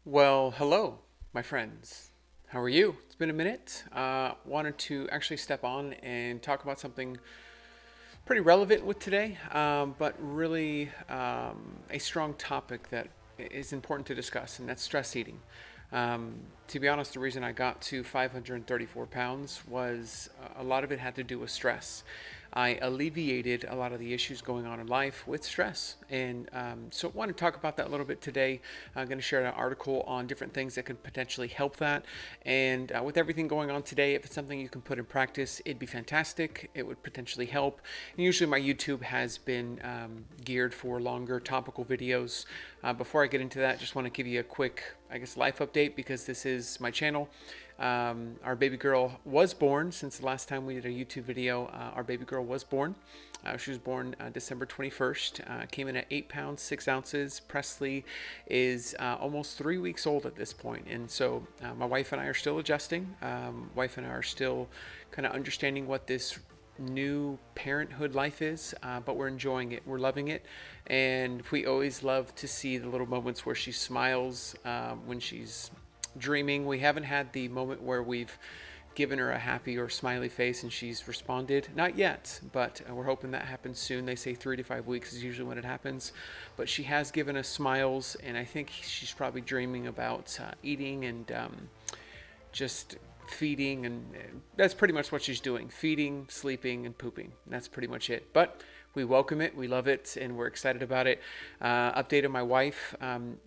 Well, hello, my friends. How are you? It's been a minute. Wanted to actually step on and talk about something pretty relevant with today, but really a strong topic that is important to discuss, and that's stress eating. To be honest, the reason I got to 534 pounds was a lot of it had to do with stress. I alleviated a lot of the issues going on in life with stress. And so I want to talk about that a little bit today. I'm going to share an article on different things that could potentially help that. And with everything going on today, if it's something you can put in practice, it'd be fantastic. It would potentially help. And usually my YouTube has been geared for longer topical videos. Before I get into that, just want to give you a quick, life update because this is my channel. Our baby girl was born since the last time we did a YouTube video. Our baby girl was born. She was born December 21st. Came in at 8 pounds, 6 ounces. Presley is almost 3 weeks old at this point. And so my wife and I are still adjusting. Wife and I are still kind of understanding what this new parenthood life is, but we're enjoying it. We're loving it. And we always love to see the little moments where she smiles when she's dreaming. We haven't had the moment where we've given her a happy or smiley face and she's responded. Not yet, but we're hoping that happens soon. They say 3 to 5 weeks is usually when it happens. But she has given us smiles, and I think she's probably dreaming about eating and just feeding, and that's pretty much what she's doing: feeding, sleeping, and pooping. That's pretty much it. But we welcome it, we love it, and we're excited about it. Update on my wife: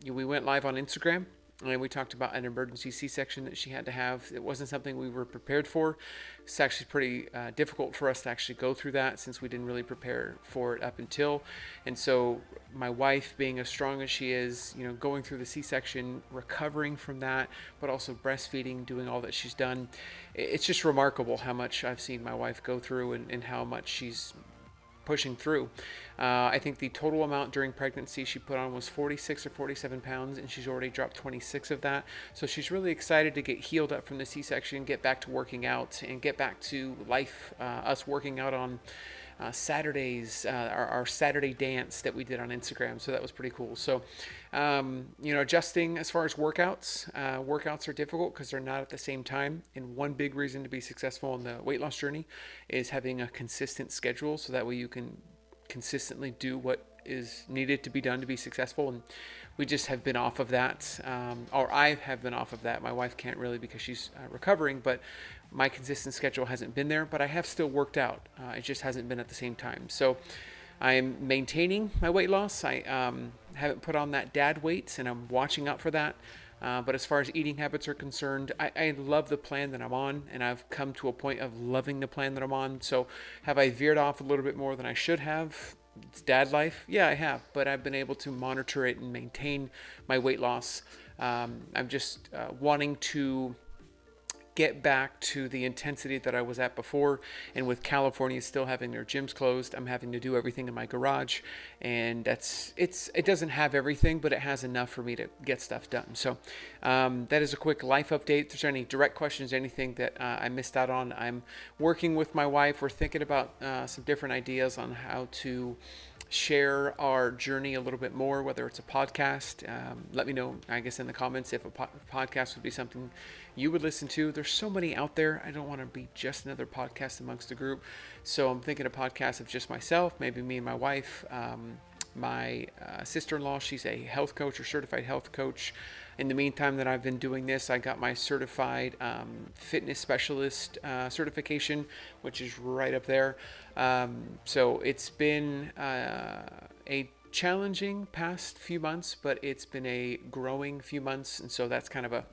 we went live on Instagram and we talked about an emergency C-section that she had to have. It wasn't something we were prepared for. It's actually pretty difficult for us to actually go through that since we didn't really prepare for it up until. And so my wife, being as strong as she is, going through the C-section, recovering from that, but also breastfeeding, doing all that she's done. It's just remarkable how much I've seen my wife go through and how much she's pushing through. I think the total amount during pregnancy she put on was 46 or 47 pounds, and she's already dropped 26 of that. So she's really excited to get healed up from the C-section, get back to working out, and get back to life. Us working out on Saturdays, our Saturday dance that we did on Instagram. So that was pretty cool. So, adjusting as far as workouts. Workouts are difficult because they're not at the same time. And one big reason to be successful in the weight loss journey is having a consistent schedule, so that way you can consistently do what is needed to be done to be successful. And we just have been off of that, or I have been off of that. My wife can't really because she's recovering, but my consistent schedule hasn't been there. But I have still worked out. It just hasn't been at the same time. So I'm maintaining my weight loss. I haven't put on that dad weight, and I'm watching out for that. But as far as eating habits are concerned, I love the plan that I'm on, and I've come to a point of loving the plan that I'm on. So have I veered off a little bit more than I should have? It's dad life. Yeah, I have, but I've been able to monitor it and maintain my weight loss. I'm just wanting to get back to the intensity that I was at before. And with California still having their gyms closed, I'm having to do everything in my garage, and it doesn't have everything, but it has enough for me to get stuff done. So that is a quick life update. If there's any direct questions, anything that I missed out on, I'm working with my wife. We're thinking about some different ideas on how to share our journey a little bit more, whether it's a podcast. Let me know, I guess, in the comments if a podcast would be something you would listen to. There's so many out there. I don't want to be just another podcast amongst the group. So I'm thinking a podcast of just myself, maybe me and my wife. My sister-in-law, she's a health coach or certified health coach. In the meantime that I've been doing this, I got my certified fitness specialist certification, which is right up there. So it's been a challenging past few months, but it's been a growing few months. And so that's kind of a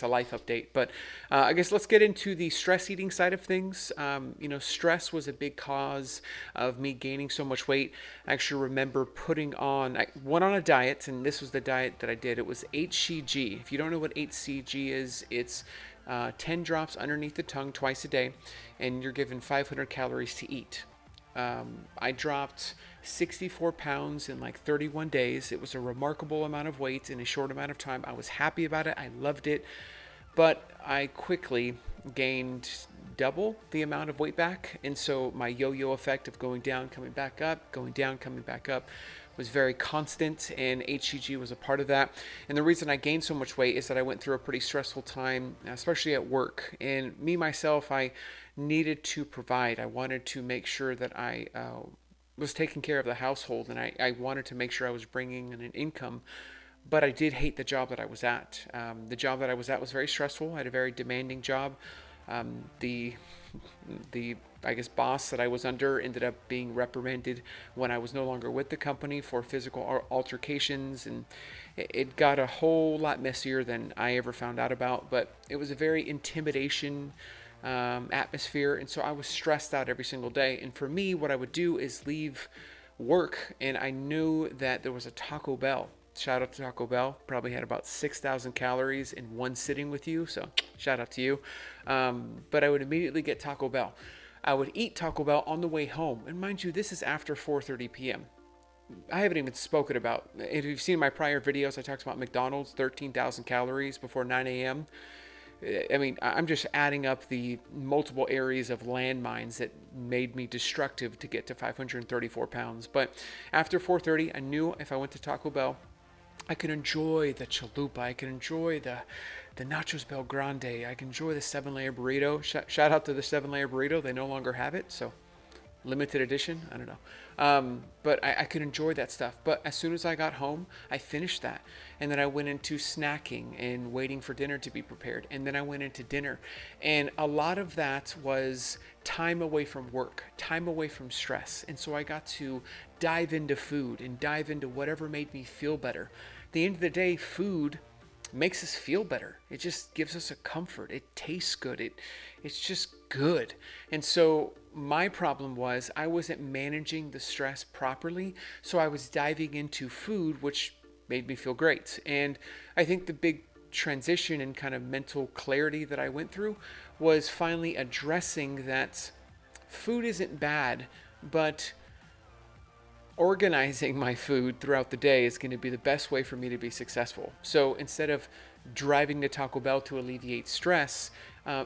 life update. But let's get into the stress eating side of things. Stress was a big cause of me gaining so much weight. I actually remember I went on a diet, and this was the diet that I did. It was HCG. If you don't know what HCG is, it's 10 drops underneath the tongue twice a day, and you're given 500 calories to eat. I dropped 64 pounds in like 31 days. It was a remarkable amount of weight in a short amount of time. I was happy about it. I loved it. But I quickly gained double the amount of weight back. And so my yo-yo effect of going down, coming back up, going down, coming back up was very constant, and HCG was a part of that. And the reason I gained so much weight is that I went through a pretty stressful time, especially at work. And me, myself, I needed to provide. I wanted to make sure that I was taking care of the household, and I wanted to make sure I was bringing in an income. But I did hate the job that I was at. The job that I was at was very stressful. I had a very demanding job. The I guess boss that I was under ended up being reprimanded when I was no longer with the company for physical altercations, and it got a whole lot messier than I ever found out about. But it was a very intimidation atmosphere, and so I was stressed out every single day. And for me, what I would do is leave work, and I knew that there was a Taco Bell. Shout out to Taco Bell. Probably had about 6,000 calories in one sitting with you, so shout out to you. But I would immediately get Taco Bell. I would eat Taco Bell on the way home, and mind you, this is after 4:30 p.m. I haven't even spoken about. If you've seen my prior videos, I talked about McDonald's, 13,000 calories before 9 a.m. I mean, I'm just adding up the multiple areas of landmines that made me destructive to get to 534 pounds. But after 4:30, I knew if I went to Taco Bell, I could enjoy the chalupa. I could enjoy the nachos Bel Grande. I can enjoy the 7-layer burrito. Shout out to the 7-layer burrito. They no longer have it, so limited edition. I don't know. But I could enjoy that stuff. But as soon as I got home, I finished that. And then I went into snacking and waiting for dinner to be prepared. And then I went into dinner. And a lot of that was time away from work, time away from stress. And so I got to dive into food and dive into whatever made me feel better. At the end of the day, food makes us feel better. It just gives us a comfort. It tastes good. It's just good. And so my problem was I wasn't managing the stress properly. So I was diving into food, which made me feel great. And I think the big transition and kind of mental clarity that I went through was finally addressing that food isn't bad, but organizing my food throughout the day is going to be the best way for me to be successful. So instead of driving to Taco Bell to alleviate stress,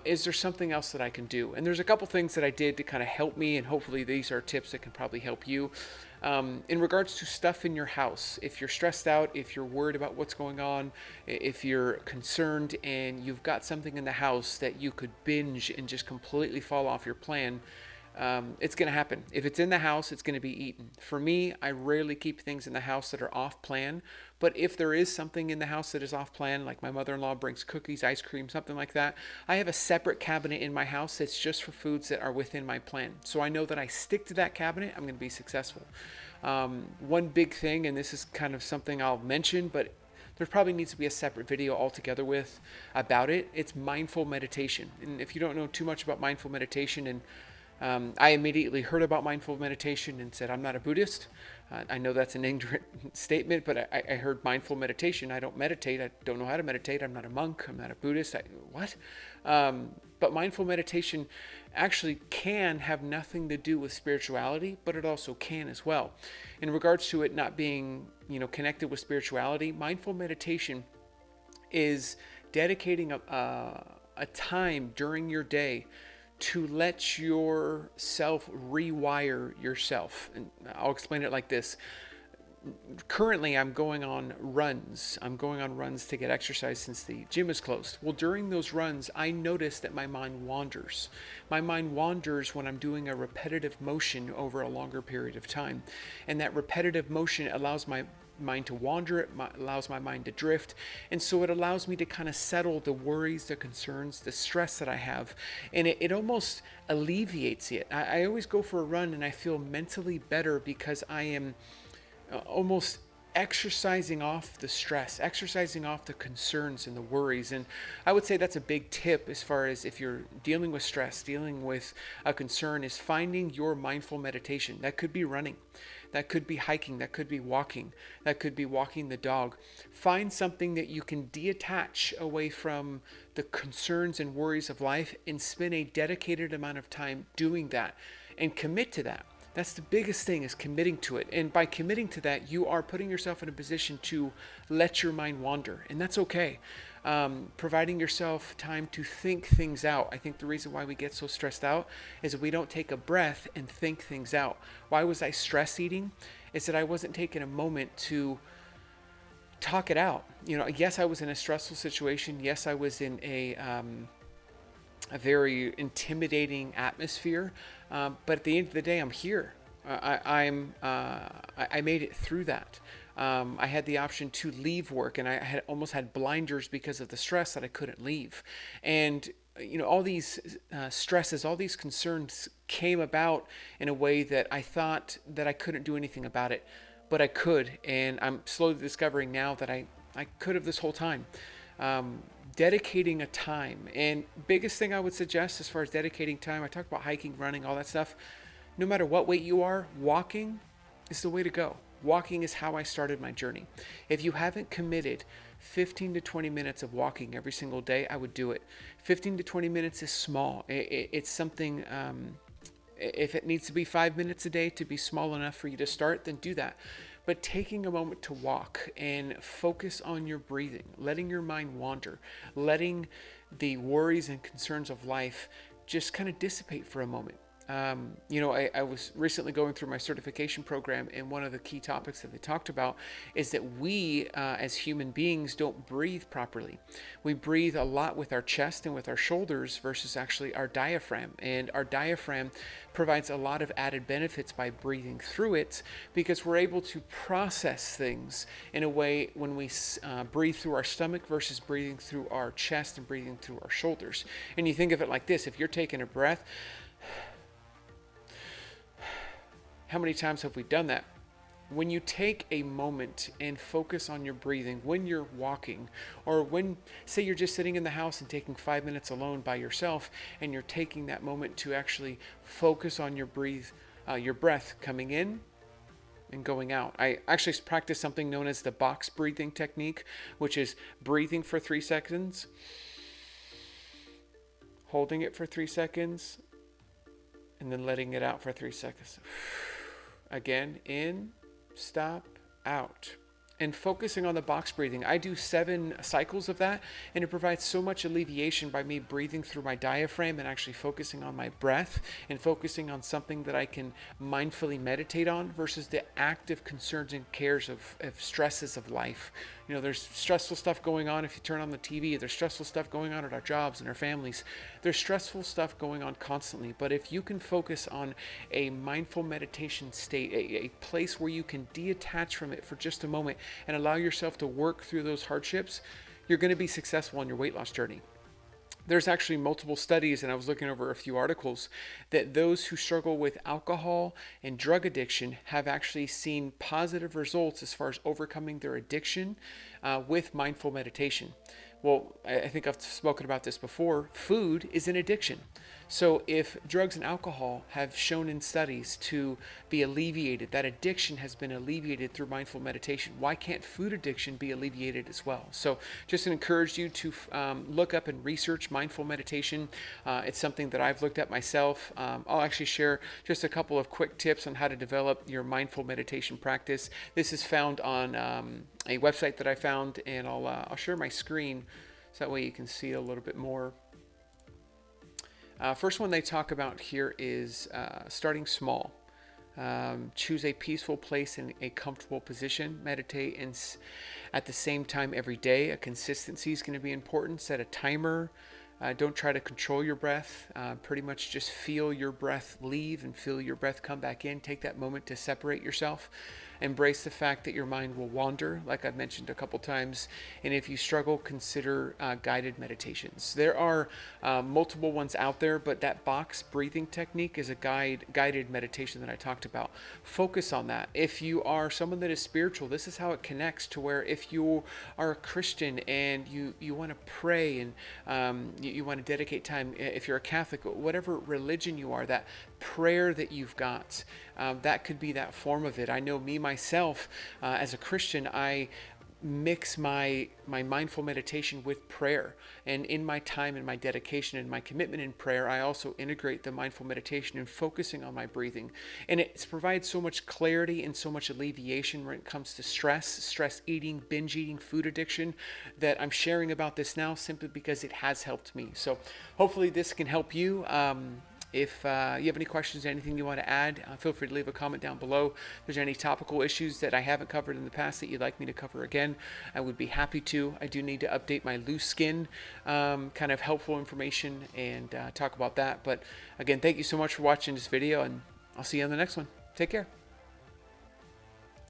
is there something else that I can do? And there's a couple things that I did to kind of help me, and hopefully these are tips that can probably help you. In regards to stuff in your house, if you're stressed out, if you're worried about what's going on, if you're concerned and you've got something in the house that you could binge and just completely fall off your plan, it's going to happen. If it's in the house, it's going to be eaten. For me, I rarely keep things in the house that are off plan, but if there is something in the house that is off plan, like my mother-in-law brings cookies, ice cream, something like that, I have a separate cabinet in my house that's just for foods that are within my plan. So I know that I stick to that cabinet, I'm going to be successful. One big thing, and this is kind of something I'll mention, but there probably needs to be a separate video altogether about it. It's mindful meditation. And if you don't know too much about mindful meditation, and I immediately heard about mindful meditation and said, I'm not a Buddhist. I know that's an ignorant statement, but I heard mindful meditation. I don't meditate. I don't know how to meditate. I'm not a monk. I'm not a Buddhist. What? But mindful meditation actually can have nothing to do with spirituality, but it also can as well. In regards to it not being, connected with spirituality, mindful meditation is dedicating a time during your day to let yourself rewire yourself. And I'll explain it like this. Currently, I'm going on runs. I'm going on runs to get exercise since the gym is closed. Well, during those runs, I notice that my mind wanders. My mind wanders when I'm doing a repetitive motion over a longer period of time. And that repetitive motion allows my mind to wander, it allows my mind to drift, and so it allows me to kind of settle the worries, the concerns, the stress that I have, and it almost alleviates it. I always go for a run and I feel mentally better because I am almost exercising off the stress, exercising off the concerns and the worries. And I would say that's a big tip as far as if you're dealing with stress, dealing with a concern, is finding your mindful meditation. That could be running, that could be hiking, that could be walking, that could be walking the dog. Find something that you can detach away from the concerns and worries of life and spend a dedicated amount of time doing that and commit to that. That's the biggest thing, is committing to it. And by committing to that, you are putting yourself in a position to let your mind wander. And that's okay. Providing yourself time to think things out. I think the reason why we get so stressed out is that we don't take a breath and think things out. Why was I stress eating? is that I wasn't taking a moment to talk it out. Yes, I was in a stressful situation. Yes, I was in a very intimidating atmosphere. But at the end of the day, I'm here. I made it through that. I had the option to leave work, and I had almost had blinders because of the stress that I couldn't leave. And all these stresses, all these concerns came about in a way that I thought that I couldn't do anything about it, but I could. And I'm slowly discovering now that I could have this whole time. Um, Dedicating a time, and biggest thing I would suggest as far as dedicating time, I talk about hiking, running, all that stuff. No matter what weight you are, walking is the way to go. Walking is how I started my journey. If you haven't committed 15 to 20 minutes of walking every single day, I would do it. 15 to 20 minutes is small. It's something, if it needs to be 5 minutes a day to be small enough for you to start, then do that. But taking a moment to walk and focus on your breathing, letting your mind wander, letting the worries and concerns of life just kind of dissipate for a moment. I was recently going through my certification program, and one of the key topics that they talked about is that we, as human beings, don't breathe properly. We breathe a lot with our chest and with our shoulders versus actually our diaphragm. And our diaphragm provides a lot of added benefits by breathing through it, because we're able to process things in a way when we breathe through our stomach versus breathing through our chest and breathing through our shoulders. And you think of it like this: if you're taking a breath, how many times have we done that? When you take a moment and focus on your breathing when you're walking, or when, say, you're just sitting in the house and taking 5 minutes alone by yourself, and you're taking that moment to actually focus on your breath coming in and going out. I actually practice something known as the box breathing technique, which is breathing for 3 seconds, holding it for 3 seconds, and then letting it out for 3 seconds. Again, in, stop, out. And focusing on the box breathing. I do 7 cycles of that, and it provides so much alleviation by me breathing through my diaphragm and actually focusing on my breath and focusing on something that I can mindfully meditate on versus the active concerns and cares of stresses of life. There's stressful stuff going on if you turn on the TV. There's stressful stuff going on at our jobs and our families. There's stressful stuff going on constantly. But if you can focus on a mindful meditation state, a place where you can detach from it for just a moment and allow yourself to work through those hardships, you're going to be successful on your weight loss journey. There's actually multiple studies, and I was looking over a few articles, that those who struggle with alcohol and drug addiction have actually seen positive results as far as overcoming their addiction with mindful meditation. Well, I think I've spoken about this before. Food is an addiction. So if drugs and alcohol have shown in studies to be alleviated, that addiction has been alleviated through mindful meditation, why can't food addiction be alleviated as well? So just encourage you to look up and research mindful meditation. It's something that I've looked at myself. I'll actually share just a couple of quick tips on how to develop your mindful meditation practice. This is found on a website that I found, and I'll share my screen so that way you can see a little bit more. First one they talk about here is starting small. Choose a peaceful place in a comfortable position. Meditate at the same time every day. A consistency is going to be important. Set a timer. Don't try to control your breath. Pretty much just feel your breath leave and feel your breath come back in. Take that moment to separate yourself. Embrace the fact that your mind will wander, like I've mentioned a couple times. And if you struggle, consider guided meditations. There are multiple ones out there, but that box breathing technique is a guided meditation that I talked about. Focus on that. If you are someone that is spiritual, this is how it connects to where if you are a Christian and you want to pray and you want to dedicate time, if you're a Catholic, whatever religion you are, that prayer that you've got, that could be that form of it. I know me, myself, as a Christian, I mix my mindful meditation with prayer. And in my time and my dedication and my commitment in prayer, I also integrate the mindful meditation and focusing on my breathing. And it provides so much clarity and so much alleviation when it comes to stress eating, binge eating, food addiction, that I'm sharing about this now simply because it has helped me. So hopefully this can help you. If you have any questions, anything you want to add, feel free to leave a comment down below. If there's any topical issues that I haven't covered in the past that you'd like me to cover again, I would be happy to. I do need to update my loose skin kind of helpful information and talk about that. But again, thank you so much for watching this video, and I'll see you on the next one. Take care.